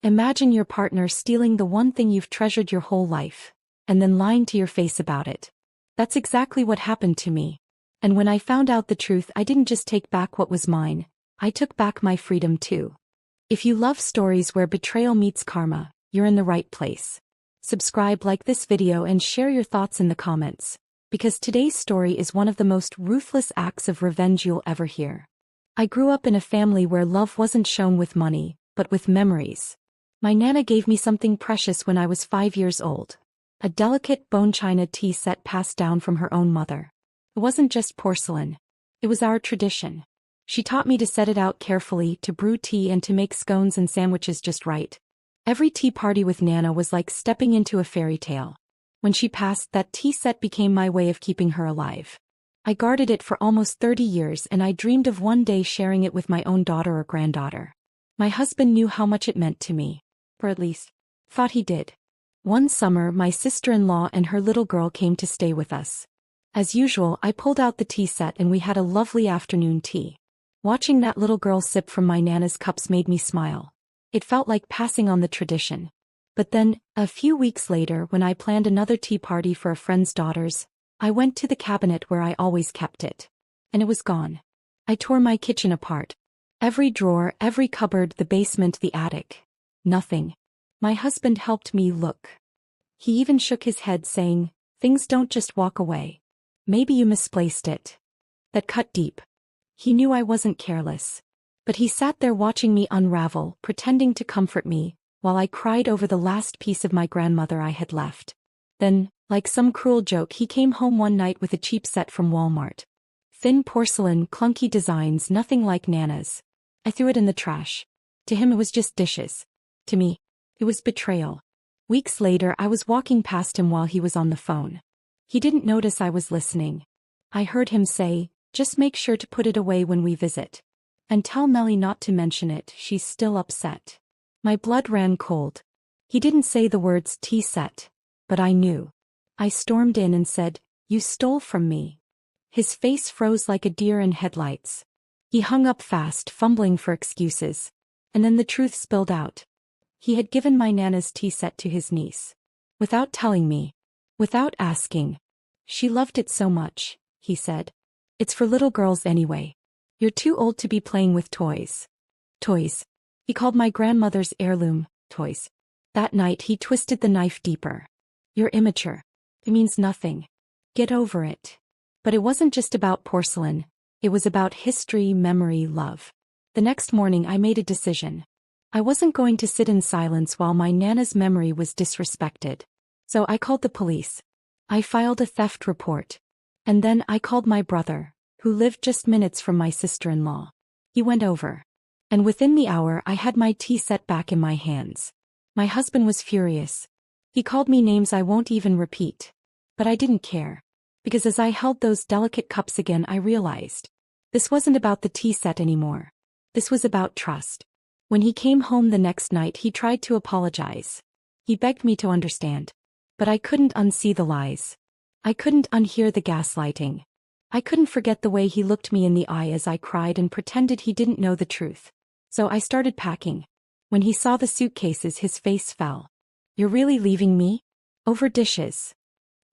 Imagine your partner stealing the one thing you've treasured your whole life, and then lying to your face about it. That's exactly what happened to me. And when I found out the truth, I didn't just take back what was mine, I took back my freedom too. If you love stories where betrayal meets karma, you're in the right place. Subscribe, like this video, and share your thoughts in the comments, because today's story is one of the most ruthless acts of revenge you'll ever hear. I grew up in a family where love wasn't shown with money, but with memories. My Nana gave me something precious when I was 5 years old. A delicate bone china tea set passed down from her own mother. It wasn't just porcelain. It was our tradition. She taught me to set it out carefully, to brew tea and to make scones and sandwiches just right. Every tea party with Nana was like stepping into a fairy tale. When she passed, that tea set became my way of keeping her alive. I guarded it for almost 30 years, and I dreamed of one day sharing it with my own daughter or granddaughter. My husband knew how much it meant to me. Or at least, thought he did. One summer, my sister-in-law and her little girl came to stay with us. As usual, I pulled out the tea set and we had a lovely afternoon tea. Watching that little girl sip from my Nana's cups made me smile. It felt like passing on the tradition. But then, a few weeks later, when I planned another tea party for a friend's daughters, I went to the cabinet where I always kept it. And it was gone. I tore my kitchen apart. Every drawer, every cupboard, the basement, the attic. Nothing. My husband helped me look. He even shook his head, saying, "Things don't just walk away. Maybe you misplaced it." That cut deep. He knew I wasn't careless. But he sat there watching me unravel, pretending to comfort me, while I cried over the last piece of my grandmother I had left. Then, like some cruel joke, he came home one night with a cheap set from Walmart. Thin porcelain, clunky designs, nothing like Nana's. I threw it in the trash. To him it was just dishes. To me, it was betrayal. Weeks later, I was walking past him while he was on the phone. He didn't notice I was listening. I heard him say, "Just make sure to put it away when we visit. And tell Melly not to mention it, she's still upset." My blood ran cold. He didn't say the words tea set, but I knew. I stormed in and said, "You stole from me." His face froze like a deer in headlights. He hung up fast, fumbling for excuses. And then the truth spilled out. He had given my Nana's tea set to his niece. Without telling me. Without asking. "She loved it so much," he said. "It's for little girls anyway. You're too old to be playing with toys." Toys. He called my grandmother's heirloom toys. That night he twisted the knife deeper. "You're immature. It means nothing. Get over it." But it wasn't just about porcelain. It was about history, memory, love. The next morning I made a decision. I wasn't going to sit in silence while my Nana's memory was disrespected. So I called the police. I filed a theft report. And then I called my brother, who lived just minutes from my sister-in-law. He went over. And within the hour I had my tea set back in my hands. My husband was furious. He called me names I won't even repeat. But I didn't care. Because as I held those delicate cups again, I realized. This wasn't about the tea set anymore. This was about trust. When he came home the next night, he tried to apologize. He begged me to understand. But I couldn't unsee the lies. I couldn't unhear the gaslighting. I couldn't forget the way he looked me in the eye as I cried and pretended he didn't know the truth. So I started packing. When he saw the suitcases, his face fell. "You're really leaving me? Over dishes?"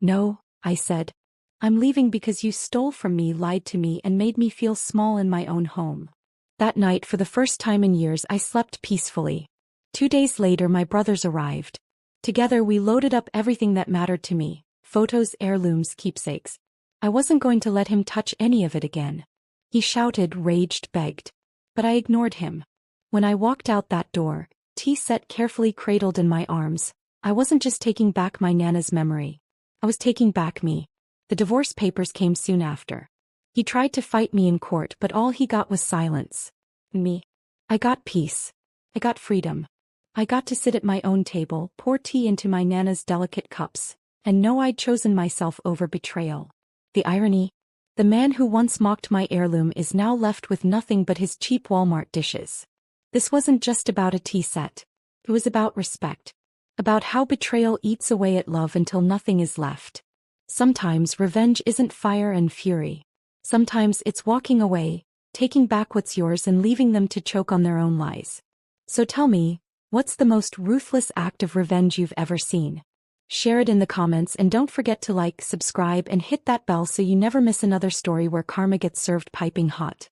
"No," I said. "I'm leaving because you stole from me, lied to me, and made me feel small in my own home." That night, for the first time in years, I slept peacefully. 2 days later, my brothers arrived. Together we loaded up everything that mattered to me. Photos, heirlooms, keepsakes. I wasn't going to let him touch any of it again. He shouted, raged, begged. But I ignored him. When I walked out that door, tea set carefully cradled in my arms, I wasn't just taking back my Nana's memory. I was taking back me. The divorce papers came soon after. He tried to fight me in court, but all he got was silence. Me. I got peace. I got freedom. I got to sit at my own table, pour tea into my Nana's delicate cups, and know I'd chosen myself over betrayal. The irony? The man who once mocked my heirloom is now left with nothing but his cheap Walmart dishes. This wasn't just about a tea set. It was about respect. About how betrayal eats away at love until nothing is left. Sometimes revenge isn't fire and fury. Sometimes it's walking away, taking back what's yours and leaving them to choke on their own lies. So tell me, What's the most ruthless act of revenge you've ever seen? Share it in the comments and don't forget to like, subscribe, and hit that bell so you never miss another story where karma gets served piping hot.